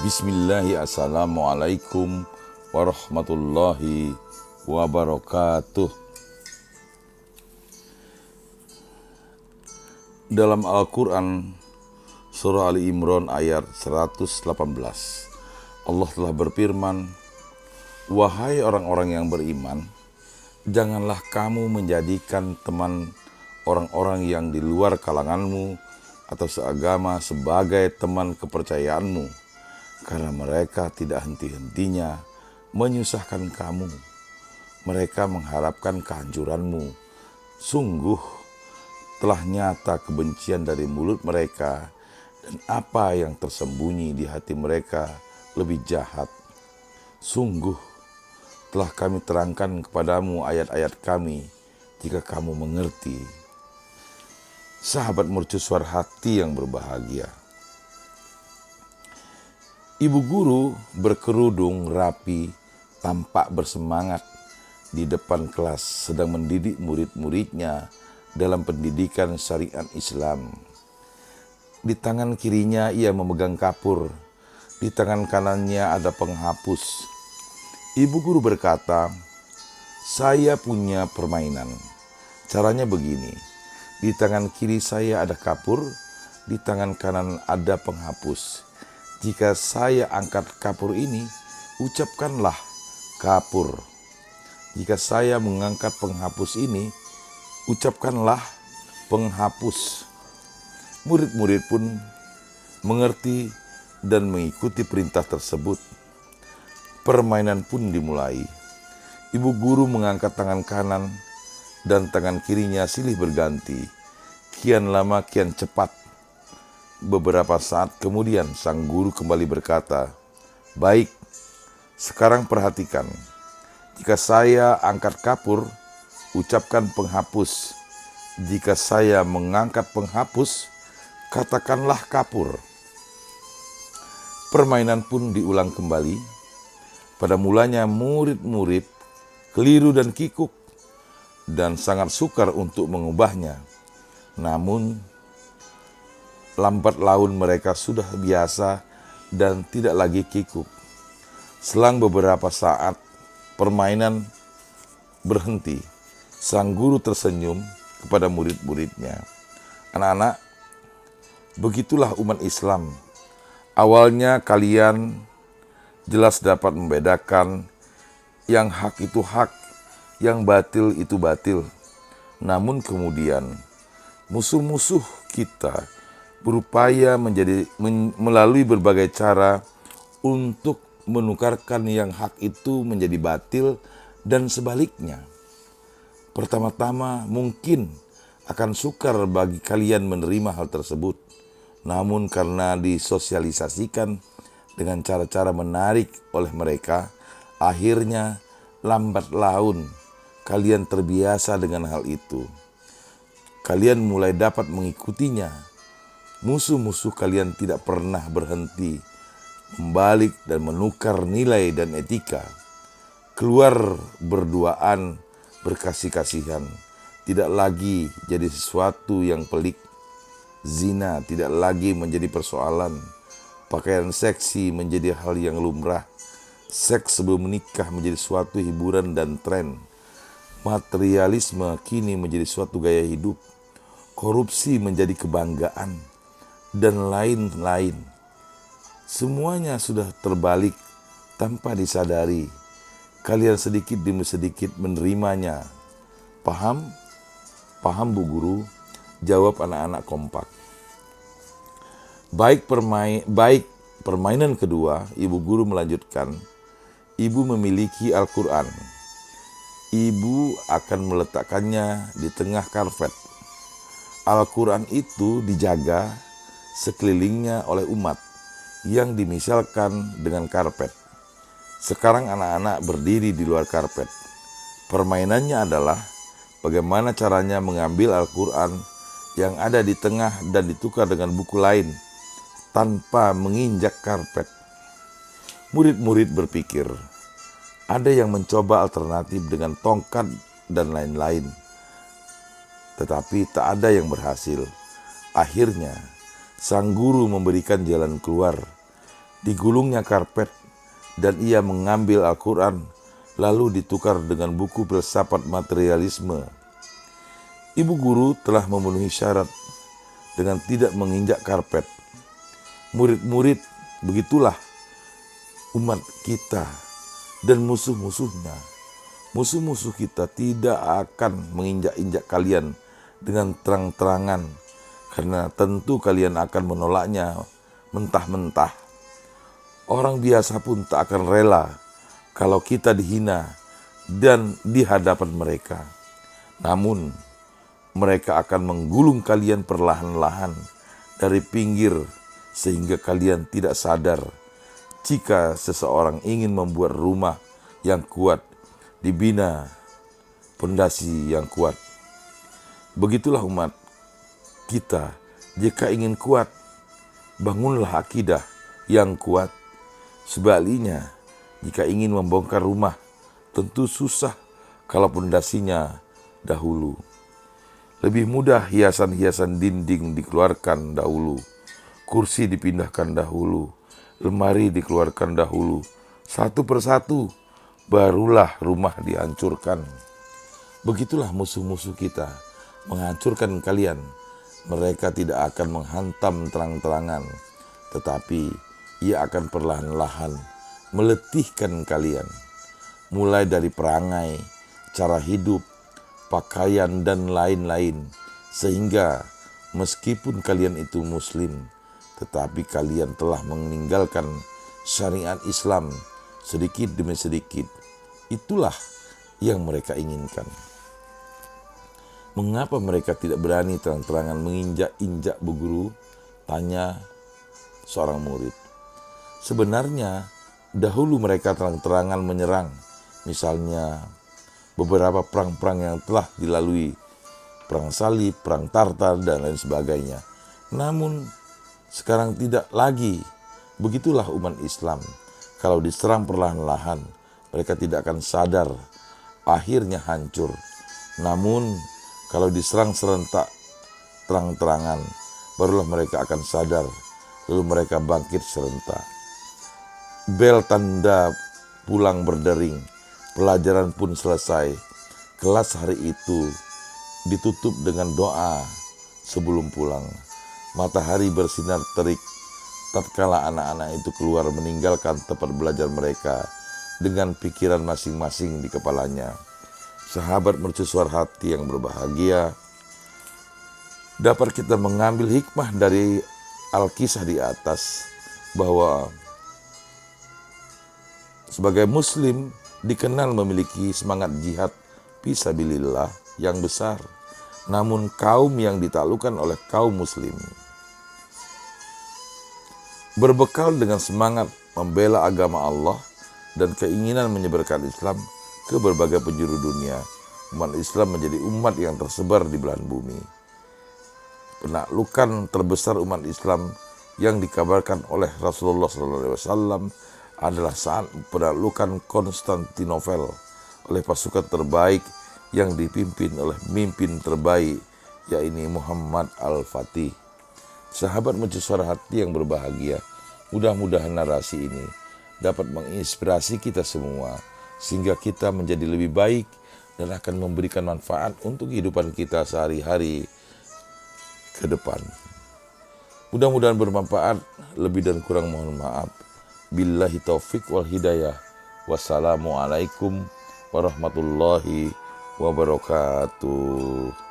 Assalamualaikum warahmatullahi wabarakatuh. Dalam Al-Quran Surah Ali Imran ayat 118, Allah telah berfirman, "Wahai orang-orang yang beriman, janganlah kamu menjadikan teman orang-orang yang di luar kalanganmu atau seagama sebagai teman kepercayaanmu, karena mereka tidak henti-hentinya menyusahkan kamu. Mereka mengharapkan kehancuranmu. Sungguh telah nyata kebencian dari mulut mereka, dan apa yang tersembunyi di hati mereka lebih jahat. Sungguh telah kami terangkan kepadamu ayat-ayat kami, jika kamu mengerti." Sahabat mercusuar hati yang berbahagia, ibu guru berkerudung rapi tampak bersemangat di depan kelas sedang mendidik murid-muridnya dalam pendidikan syariat Islam. Di tangan kirinya ia memegang kapur, di tangan kanannya ada penghapus. Ibu guru berkata, "Saya punya permainan. Caranya begini, di tangan kiri saya ada kapur, di tangan kanan ada penghapus. Jika saya angkat kapur ini, ucapkanlah kapur. Jika saya mengangkat penghapus ini, ucapkanlah penghapus." Murid-murid pun mengerti dan mengikuti perintah tersebut. Permainan pun dimulai. Ibu guru mengangkat tangan kanan dan tangan kirinya silih berganti. Kian lama kian cepat. Beberapa saat kemudian sang guru kembali berkata, "Baik, sekarang perhatikan. Jika saya angkat kapur, ucapkan penghapus. Jika saya mengangkat penghapus, katakanlah kapur." Permainan pun diulang kembali. Pada mulanya murid-murid keliru dan kikuk dan sangat sukar untuk mengubahnya. Namun lambat laun mereka sudah biasa dan tidak lagi kikuk. Selang beberapa saat permainan berhenti. Sang guru tersenyum kepada murid-muridnya. "Anak-anak, begitulah umat Islam. Awalnya kalian jelas dapat membedakan yang hak itu hak, yang batil itu batil. Namun kemudian musuh-musuh kita berupaya melalui berbagai cara untuk menukarkan yang hak itu menjadi batil dan sebaliknya. Pertama-tama mungkin akan sukar bagi kalian menerima hal tersebut. Namun karena disosialisasikan dengan cara-cara menarik oleh mereka, akhirnya lambat laun kalian terbiasa dengan hal itu. Kalian mulai dapat mengikutinya. Musuh-musuh kalian tidak pernah berhenti membalik dan menukar nilai dan etika. Keluar berduaan, berkasih-kasihan tidak lagi jadi sesuatu yang pelik. Zina tidak lagi menjadi persoalan. Pakaian seksi menjadi hal yang lumrah. Seks sebelum menikah menjadi suatu hiburan dan tren. Materialisme kini menjadi suatu gaya hidup. Korupsi menjadi kebanggaan, dan lain-lain. Semuanya sudah terbalik tanpa disadari. Kalian sedikit demi sedikit menerimanya. Paham? Paham, Bu Guru, jawab anak-anak kompak. Baik permainan kedua, Ibu Guru melanjutkan. Ibu memiliki Al-Quran. Ibu akan meletakkannya di tengah karpet. Al-Quran itu dijaga sekelilingnya oleh umat yang dimisalkan dengan karpet. Sekarang anak-anak berdiri di luar karpet. Permainannya adalah bagaimana caranya mengambil Al-Quran yang ada di tengah dan ditukar dengan buku lain tanpa menginjak karpet. Murid-murid berpikir, ada yang mencoba alternatif dengan tongkat dan lain-lain. Tetapi tak ada yang berhasil. Akhirnya, sang guru memberikan jalan keluar. Digulungnya karpet dan ia mengambil Al-Quran lalu ditukar dengan buku filsafat materialisme. Ibu guru telah memenuhi syarat dengan tidak menginjak karpet. Murid-murid begitulah umat kita dan musuh-musuhnya. Musuh-musuh kita tidak akan menginjak-injak kalian dengan terang-terangan, karena tentu kalian akan menolaknya mentah-mentah. Orang biasa pun tak akan rela kalau kita dihina dan di hadapan mereka. Namun, mereka akan menggulung kalian perlahan-lahan dari pinggir sehingga kalian tidak sadar. Jika seseorang ingin membuat rumah yang kuat, dibina pondasi yang kuat. Begitulah umat kita, jika ingin kuat, bangunlah akidah yang kuat. Sebaliknya, jika ingin membongkar rumah, tentu susah kalau pondasinya dahulu. Lebih mudah hiasan-hiasan dinding dikeluarkan dahulu, kursi dipindahkan dahulu, lemari dikeluarkan dahulu, satu persatu, barulah rumah dihancurkan. Begitulah musuh-musuh kita menghancurkan kalian. Mereka tidak akan menghantam terang-terangan, tetapi ia akan perlahan-lahan meletihkan kalian. Mulai dari perangai, cara hidup, pakaian, dan lain-lain. Sehingga meskipun kalian itu muslim, tetapi kalian telah meninggalkan syariat Islam sedikit demi sedikit. Itulah yang mereka inginkan. Mengapa mereka tidak berani terang-terangan menginjak-injak Bu Guru? Tanya seorang murid. Sebenarnya dahulu mereka terang-terangan menyerang. Misalnya beberapa perang-perang yang telah dilalui, perang salib, perang Tartar, dan lain sebagainya. Namun sekarang tidak lagi. Begitulah umat Islam. Kalau diserang perlahan-lahan, mereka tidak akan sadar, akhirnya hancur. Namun kalau diserang serentak terang-terangan, barulah mereka akan sadar, lalu mereka bangkit serentak. Bel tanda pulang berdering, pelajaran pun selesai. Kelas hari itu ditutup dengan doa sebelum pulang. Matahari bersinar terik tatkala anak-anak itu keluar meninggalkan tempat belajar mereka dengan pikiran masing-masing di kepalanya. Sahabat mercusuar hati yang berbahagia, dapat kita mengambil hikmah dari Al-Kisah di atas bahwa sebagai muslim dikenal memiliki semangat jihad fisabilillah yang besar. Namun kaum yang ditaklukkan oleh kaum muslim berbekal dengan semangat membela agama Allah dan keinginan menyebarkan Islam ke berbagai penjuru dunia, umat Islam menjadi umat yang tersebar di belahan bumi. Penaklukan terbesar umat Islam yang dikabarkan oleh Rasulullah SAW adalah saat penaklukan Konstantinopel oleh pasukan terbaik yang dipimpin oleh pemimpin terbaik, yaitu Muhammad Al-Fatih. Sahabat mercusuar hati yang berbahagia, mudah-mudahan narasi ini dapat menginspirasi kita semua, sehingga kita menjadi lebih baik dan akan memberikan manfaat untuk kehidupan kita sehari-hari ke depan. Mudah-mudahan bermanfaat, lebih dan kurang mohon maaf. Billahi taufik wal hidayah. Wassalamualaikum warahmatullahi wabarakatuh.